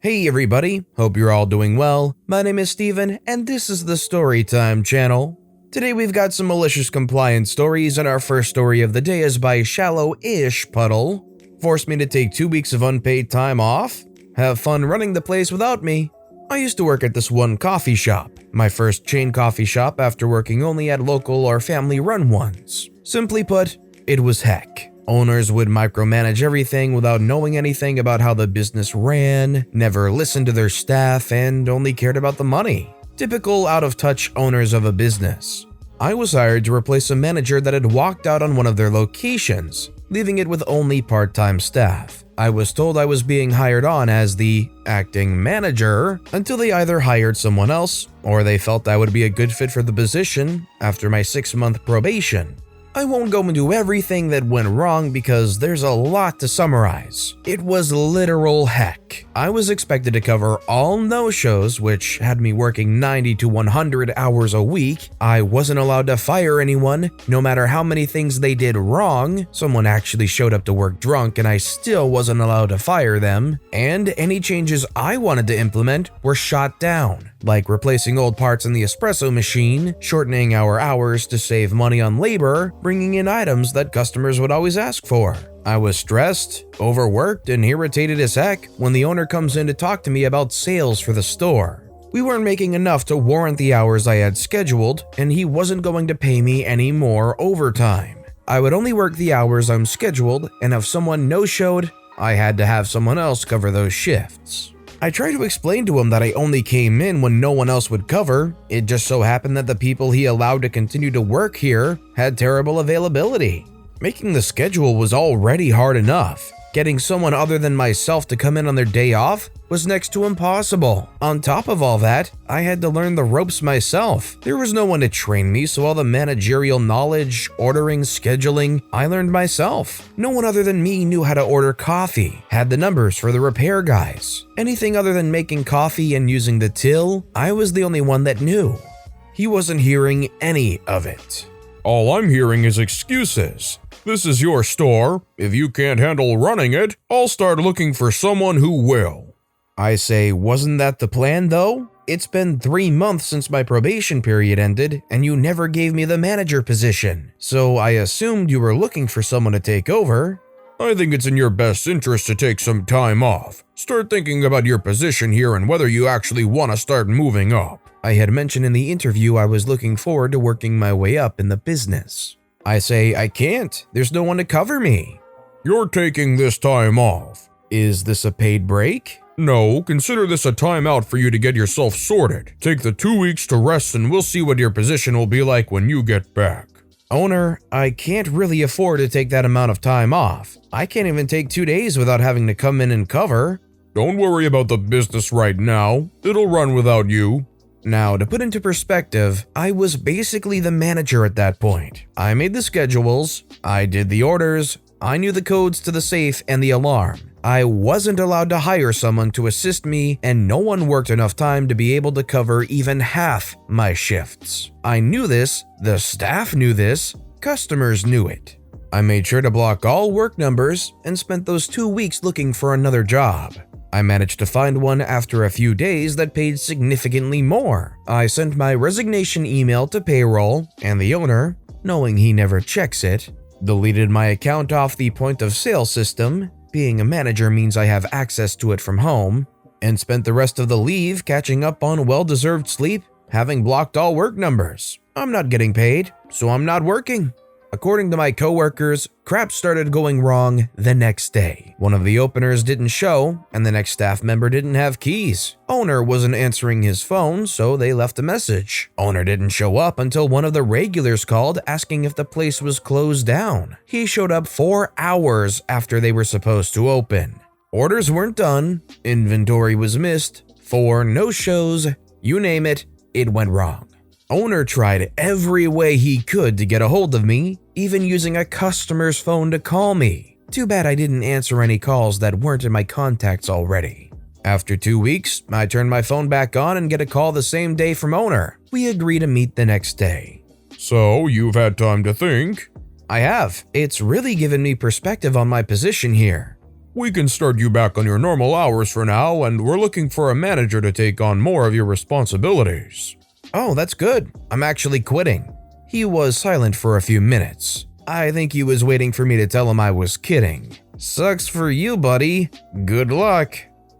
Hey everybody, hope you're all doing well. My name is Steven and this is the Storytime channel. Today we've got some malicious compliance stories and our first story of the day is by Shallow-ish Puddle. Forced me to take 2 weeks of unpaid time off? Have fun running the place without me. I used to work at this one coffee shop, my first chain coffee shop after working only at local or family-run ones. Simply put, it was heck. Owners would micromanage everything without knowing anything about how the business ran, never listened to their staff, and only cared about the money. Typical out-of-touch owners of a business. I was hired to replace a manager that had walked out on one of their locations, leaving it with only part-time staff. I was told I was being hired on as the acting manager until they either hired someone else or they felt I would be a good fit for the position after my 6-month probation. I won't go into everything that went wrong because there's a lot to summarize. It was literal heck. I was expected to cover all no-shows, which had me working 90 to 100 hours a week. I wasn't allowed to fire anyone, no matter how many things they did wrong. Someone actually showed up to work drunk and I still wasn't allowed to fire them. And any changes I wanted to implement were shot down, like replacing old parts in the espresso machine, shortening our hours to save money on labor, bringing in items that customers would always ask for. I was stressed, overworked, and irritated as heck when the owner comes in to talk to me about sales for the store. We weren't making enough to warrant the hours I had scheduled, and he wasn't going to pay me any more overtime. I would only work the hours I'm scheduled, and if someone no-showed, I had to have someone else cover those shifts. I tried to explain to him that I only came in when no one else would cover. It just so happened that the people he allowed to continue to work here had terrible availability. Making the schedule was already hard enough. Getting someone other than myself to come in on their day off was next to impossible. On top of all that, I had to learn the ropes myself. There was no one to train me, so all the managerial knowledge, ordering, scheduling, I learned myself. No one other than me knew how to order coffee, had the numbers for the repair guys. Anything other than making coffee and using the till, I was the only one that knew. He wasn't hearing any of it. All I'm hearing is excuses. This is your store. If you can't handle running it, I'll start looking for someone who will. I say, wasn't that the plan though? It's been 3 months since my probation period ended, and you never gave me the manager position. So I assumed you were looking for someone to take over. I think it's in your best interest to take some time off. Start thinking about your position here and whether you actually want to start moving up. I had mentioned in the interview I was looking forward to working my way up in the business. I say, I can't. There's no one to cover me. You're taking this time off. Is this a paid break? No, consider this a timeout for you to get yourself sorted. Take the 2 weeks to rest and we'll see what your position will be like when you get back. Owner, I can't really afford to take that amount of time off. I can't even take 2 days without having to come in and cover. Don't worry about the business right now. It'll run without you. Now, to put into perspective, I was basically the manager at that point. I made the schedules, I did the orders, I knew the codes to the safe and the alarm. I wasn't allowed to hire someone to assist me, and no one worked enough time to be able to cover even half my shifts. I knew this, the staff knew this, customers knew it. I made sure to block all work numbers and spent those 2 weeks looking for another job. I managed to find one after a few days that paid significantly more. I sent my resignation email to payroll, and the owner, knowing he never checks it, deleted my account off the point of sale system. Being a manager means I have access to it from home, and spent the rest of the leave catching up on well-deserved sleep, having blocked all work numbers. I'm not getting paid, so I'm not working. According to my coworkers, crap started going wrong the next day. One of the openers didn't show, and the next staff member didn't have keys. Owner wasn't answering his phone, so they left a message. Owner didn't show up until one of the regulars called asking if the place was closed down. He showed up 4 hours after they were supposed to open. Orders weren't done, inventory was missed, 4 no-shows, you name it, it went wrong. Owner tried every way he could to get a hold of me, even using a customer's phone to call me. Too bad I didn't answer any calls that weren't in my contacts already. After 2 weeks, I turned my phone back on and get a call the same day from owner. We agree to meet the next day. So, you've had time to think? I have. It's really given me perspective on my position here. We can start you back on your normal hours for now, and we're looking for a manager to take on more of your responsibilities." "Oh, that's good. I'm actually quitting." He was silent for a few minutes. I think he was waiting for me to tell him I was kidding. "Sucks for you, buddy. Good luck."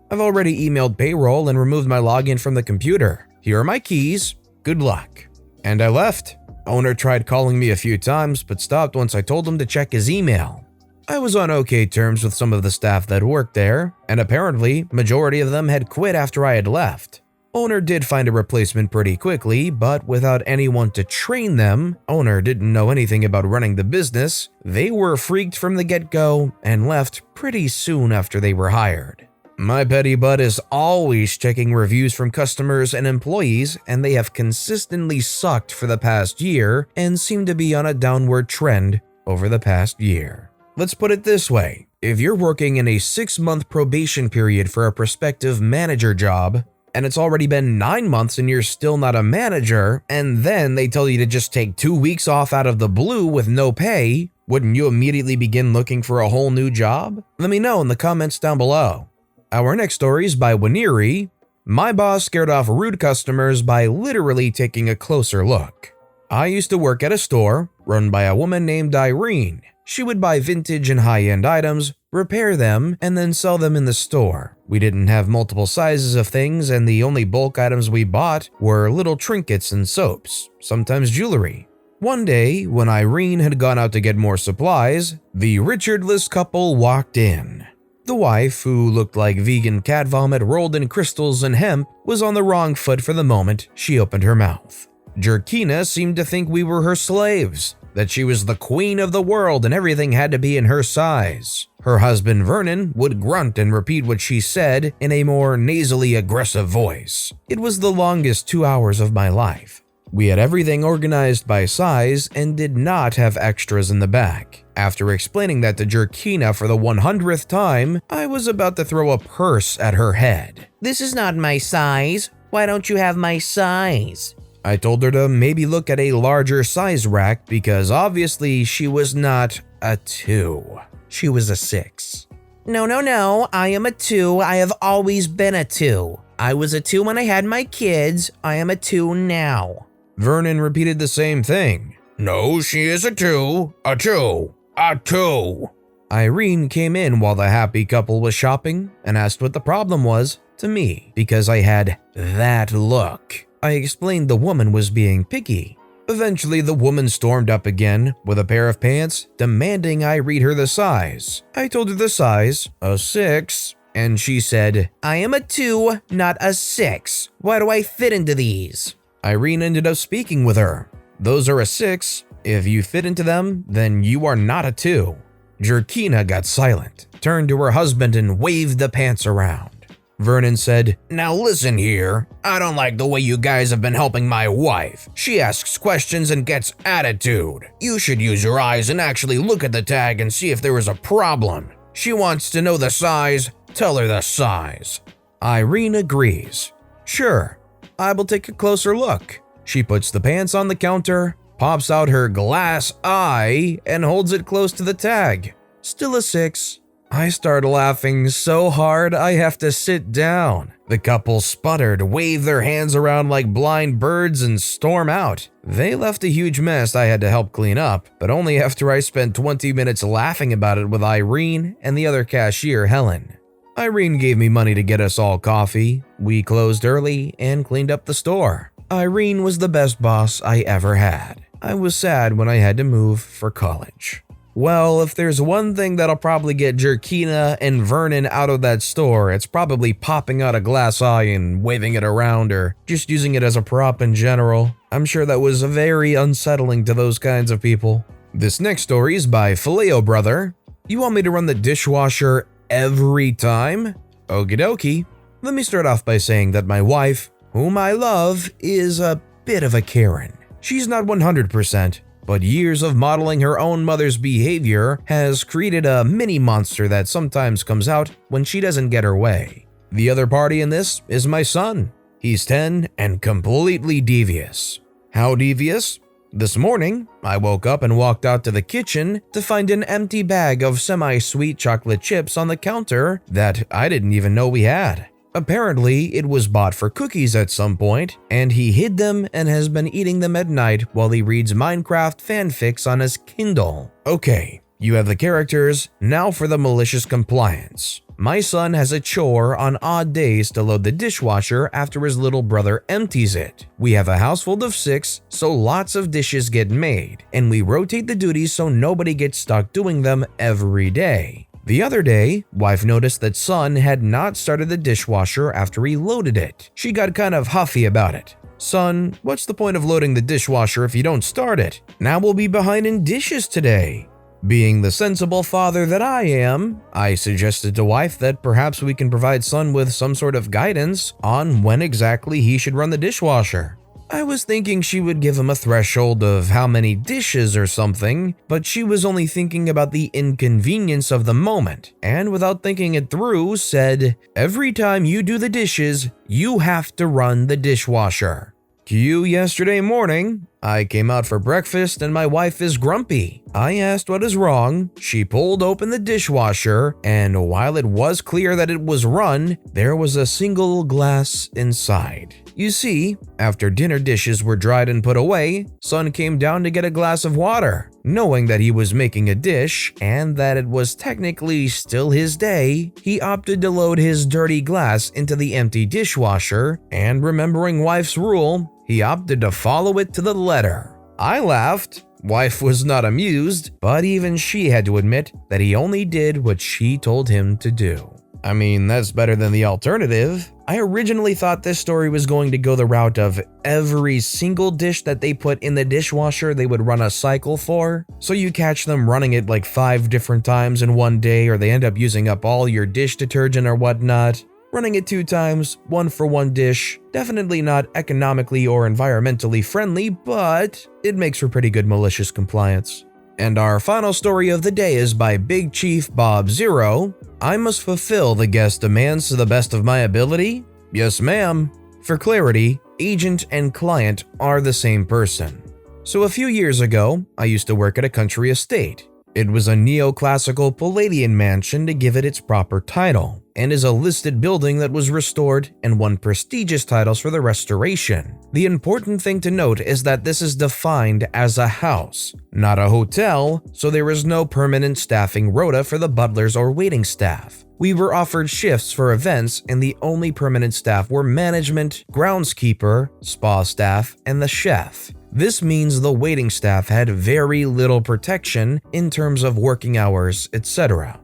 "I've already emailed payroll and removed my login from the computer. Here are my keys. Good luck." And I left. Owner tried calling me a few times but stopped once I told him to check his email. I was on okay terms with some of the staff that worked there, and apparently majority of them had quit after I had left. Owner did find a replacement pretty quickly, but without anyone to train them, owner didn't know anything about running the business. They were freaked from the get-go and left pretty soon after they were hired. My petty butt is always checking reviews from customers and employees, and they have consistently sucked for the past year and seem to be on a downward trend over the past year. Let's put it this way. If you're working in a 6-month probation period for a prospective manager job, and it's already been 9 months and you're still not a manager, and then they tell you to just take 2 weeks off out of the blue with no pay, wouldn't you immediately begin looking for a whole new job? Let me know in the comments down below. Our next story is by Waniri. My boss scared off rude customers by literally taking a closer look. I used to work at a store run by a woman named Irene. She would buy vintage and high-end items, repair them, and then sell them in the store. We didn't have multiple sizes of things, and the only bulk items we bought were little trinkets and soaps, sometimes jewelry. One day, when Irene had gone out to get more supplies, the Richardless couple walked in. The wife, who looked like vegan cat vomit rolled in crystals and hemp, was on the wrong foot for the moment she opened her mouth. Jerkina seemed to think we were her slaves, that she was the queen of the world and everything had to be in her size. Her husband Vernon would grunt and repeat what she said in a more nasally aggressive voice. It was the longest 2 hours of my life. We had everything organized by size and did not have extras in the back. After explaining that to Jerkina for the 100th time, I was about to throw a purse at her head. "This is not my size. Why don't you have my size?" I told her to maybe look at a larger size rack because obviously she was not a 2. She was a 6. No, I am a 2. I have always been a 2. I was a 2 when I had my kids. I am a 2 now. Vernon repeated the same thing. "No, she is a 2. A 2. A 2. Irene came in while the happy couple was shopping and asked what the problem was to me because I had that look. I explained the woman was being picky. Eventually, the woman stormed up again with a pair of pants, demanding I read her the size. I told her the size, a 6, and she said, "I am a 2, not a 6. Why do I fit into these?" Irene ended up speaking with her. "Those are a 6. If you fit into them, then you are not a 2. Jerkina got silent, turned to her husband and waved the pants around. Vernon said, "Now listen here, I don't like the way you guys have been helping my wife. She asks questions and gets attitude. You should use your eyes and actually look at the tag and see if there is a problem. She wants to know the size, tell her the size." Irene agrees. "Sure, I will take a closer look." She puts the pants on the counter, pops out her glass eye, and holds it close to the tag. Still a 6. I start laughing so hard I have to sit down. The couple sputtered, waved their hands around like blind birds, and storm out. They left a huge mess I had to help clean up, but only after I spent 20 minutes laughing about it with Irene and the other cashier, Helen. Irene gave me money to get us all coffee. We closed early and cleaned up the store. Irene was the best boss I ever had. I was sad when I had to move for college. Well, if there's one thing that'll probably get Jerkina and Vernon out of that store, it's probably popping out a glass eye and waving it around or just using it as a prop in general. I'm sure that was very unsettling to those kinds of people. This next story is by Phileo Brother. You want me to run the dishwasher every time? Okie dokie. Let me start off by saying that my wife, whom I love, is a bit of a Karen. She's not 100%. But years of modeling her own mother's behavior has created a mini monster that sometimes comes out when she doesn't get her way. The other party in this is my son. He's 10 and completely devious. How devious? This morning, I woke up and walked out to the kitchen to find an empty bag of semi-sweet chocolate chips on the counter that I didn't even know we had. Apparently, it was bought for cookies at some point, and he hid them and has been eating them at night while he reads Minecraft fanfics on his Kindle. Okay, you have the characters, now for the malicious compliance. My son has a chore on odd days to load the dishwasher after his little brother empties it. We have a household of 6, so lots of dishes get made, and we rotate the duties so nobody gets stuck doing them every day. The other day, wife noticed that son had not started the dishwasher after he loaded it. She got kind of huffy about it. "Son, what's the point of loading the dishwasher if you don't start it? Now we'll be behind in dishes today." Being the sensible father that I am, I suggested to wife that perhaps we can provide son with some sort of guidance on when exactly he should run the dishwasher. I was thinking she would give him a threshold of how many dishes or something, but she was only thinking about the inconvenience of the moment, and without thinking it through, said, "Every time you do the dishes, you have to run the dishwasher." Cue yesterday morning, I came out for breakfast and my wife is grumpy. I asked what is wrong, she pulled open the dishwasher, and while it was clear that it was run, there was a single glass inside. You see, after dinner dishes were dried and put away, son came down to get a glass of water. Knowing that he was making a dish and that it was technically still his day, he opted to load his dirty glass into the empty dishwasher, and remembering wife's rule, he opted to follow it to the letter. I laughed. Wife was not amused, but even she had to admit that he only did what she told him to do. I mean, that's better than the alternative. I originally thought this story was going to go the route of every single dish that they put in the dishwasher they would run a cycle for. So you catch them running it like 5 different times in one day, or they end up using up all your dish detergent or whatnot. Running it 2 times, 1 for 1 dish, definitely not economically or environmentally friendly, but it makes for pretty good malicious compliance. And our final story of the day is by Big Chief Bob Zero. I must fulfill the guest demands to the best of my ability? Yes, ma'am. For clarity, agent and client are the same person. So a few years ago, I used to work at a country estate. It was a neoclassical Palladian mansion to give it its proper title, and is a listed building that was restored and won prestigious titles for the restoration. The important thing to note is that this is defined as a house, not a hotel, so there is no permanent staffing rota for the butlers or waiting staff. We were offered shifts for events, and the only permanent staff were management, groundskeeper, spa staff, and the chef. This means the waiting staff had very little protection in terms of working hours, etc.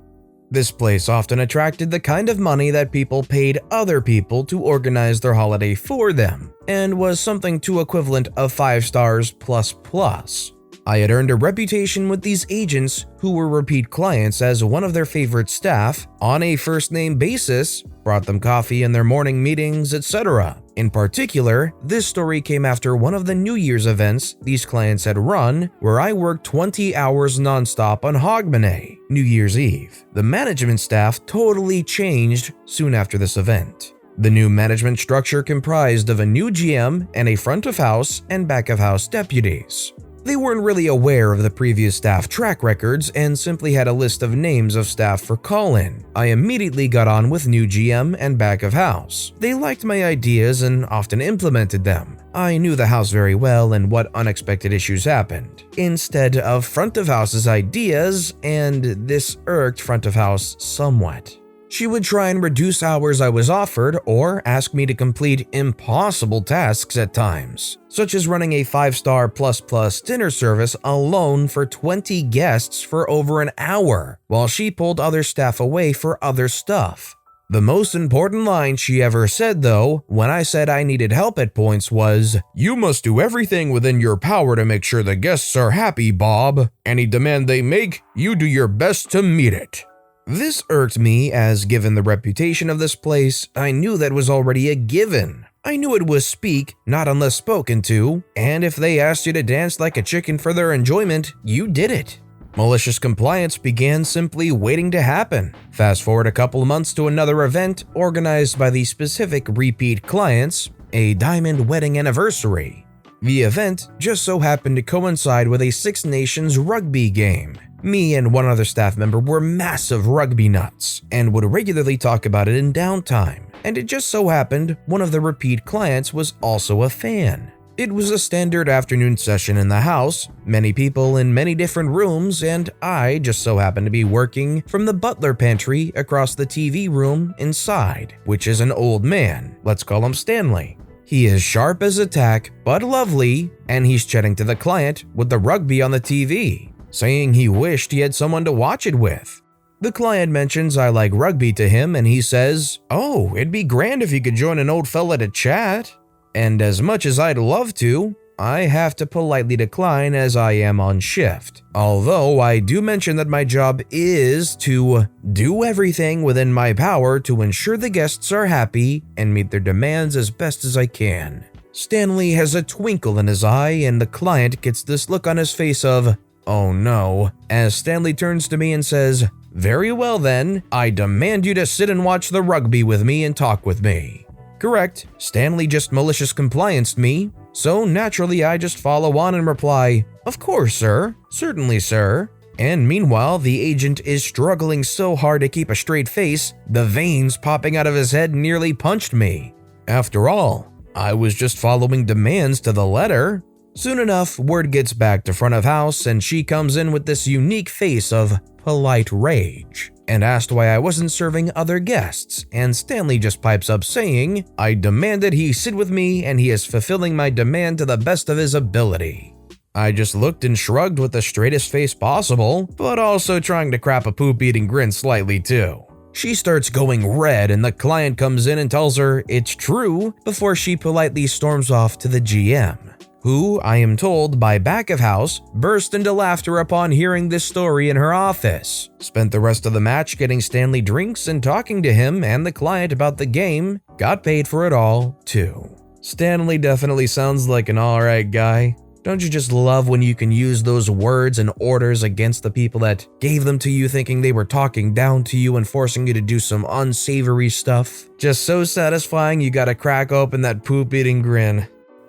This place often attracted the kind of money that people paid other people to organize their holiday for them, and was something to equivalent of 5 stars plus. I had earned a reputation with these agents who were repeat clients as one of their favorite staff on a first-name basis, brought them coffee in their morning meetings, etc. In particular, this story came after one of the New Year's events these clients had run, where I worked 20 hours nonstop on Hogmanay, New Year's Eve. The management staff totally changed soon after this event. The new management structure comprised of a new GM and a front of house and back of house deputies. They weren't really aware of the previous staff track records and simply had a list of names of staff for call-in. I immediately got on with new GM and back of house. They liked my ideas and often implemented them. I knew the house very well and what unexpected issues happened. Instead of front of house's ideas, and this irked front of house somewhat. She would try and reduce hours I was offered or ask me to complete impossible tasks at times, such as running a 5-star plus dinner service alone for 20 guests for over an hour, while she pulled other staff away for other stuff. The most important line she ever said, though, when I said I needed help at points was, "You must do everything within your power to make sure the guests are happy, Bob. Any demand they make, you do your best to meet it." This irked me, as given the reputation of this place, I knew that was already a given. I knew it was speak, not unless spoken to, and if they asked you to dance like a chicken for their enjoyment, you did it. Malicious compliance began simply waiting to happen. Fast forward a couple of months to another event organized by the specific repeat clients, a diamond wedding anniversary. The event just so happened to coincide with a Six Nations rugby game. Me and one other staff member were massive rugby nuts and would regularly talk about it in downtime, and it just so happened one of the repeat clients was also a fan. It was a standard afternoon session in the house, many people in many different rooms, and I just so happened to be working from the butler pantry across the TV room inside, which is an old man, let's call him Stanley. He is sharp as a tack, but lovely, and he's chatting to the client with the rugby on the TV, saying he wished he had someone to watch it with. The client mentions I like rugby to him, and he says, "Oh, it'd be grand if you could join an old fella to chat." And as much as I'd love to, I have to politely decline as I am on shift. Although I do mention that my job is to do everything within my power to ensure the guests are happy and meet their demands as best as I can. Stanley has a twinkle in his eye, and the client gets this look on his face of, "Oh no," as Stanley turns to me and says, "Very well then, I demand you to sit and watch the rugby with me and talk with me." Correct, Stanley just malicious complianced me, so naturally I just follow on and reply, "Of course, sir. Certainly, sir." And meanwhile, the agent is struggling so hard to keep a straight face, the veins popping out of his head nearly punched me. After all, I was just following demands to the letter. Soon enough, word gets back to front of house and she comes in with this unique face of polite rage and asked why I wasn't serving other guests, and Stanley just pipes up saying, "I demanded he sit with me and he is fulfilling my demand to the best of his ability." I just looked and shrugged with the straightest face possible, but also trying to crap a poop-eating grin slightly too. She starts going red and the client comes in and tells her it's true before she politely storms off to the GM, who, I am told by back of house, burst into laughter upon hearing this story in her office. Spent the rest of the match getting Stanley drinks and talking to him and the client about the game, got paid for it all, too. Stanley definitely sounds like an alright guy. Don't you just love when you can use those words and orders against the people that gave them to you thinking they were talking down to you and forcing you to do some unsavory stuff? Just so satisfying you gotta crack open that poop-eating grin.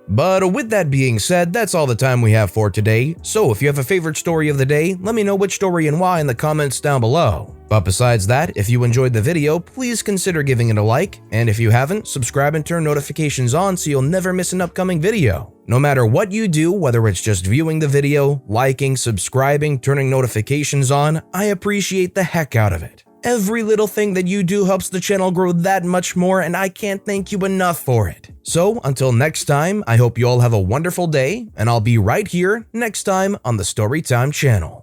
But with that being said, that's all the time we have for today, so if you have a favorite story of the day, let me know which story and why in the comments down below. But besides that, if you enjoyed the video, please consider giving it a like, and if you haven't, subscribe and turn notifications on so you'll never miss an upcoming video. No matter what you do, whether it's just viewing the video, liking, subscribing, turning notifications on, I appreciate the heck out of it. Every little thing that you do helps the channel grow that much more, and I can't thank you enough for it. So until next time, I hope you all have a wonderful day, and I'll be right here next time on the Storytime channel.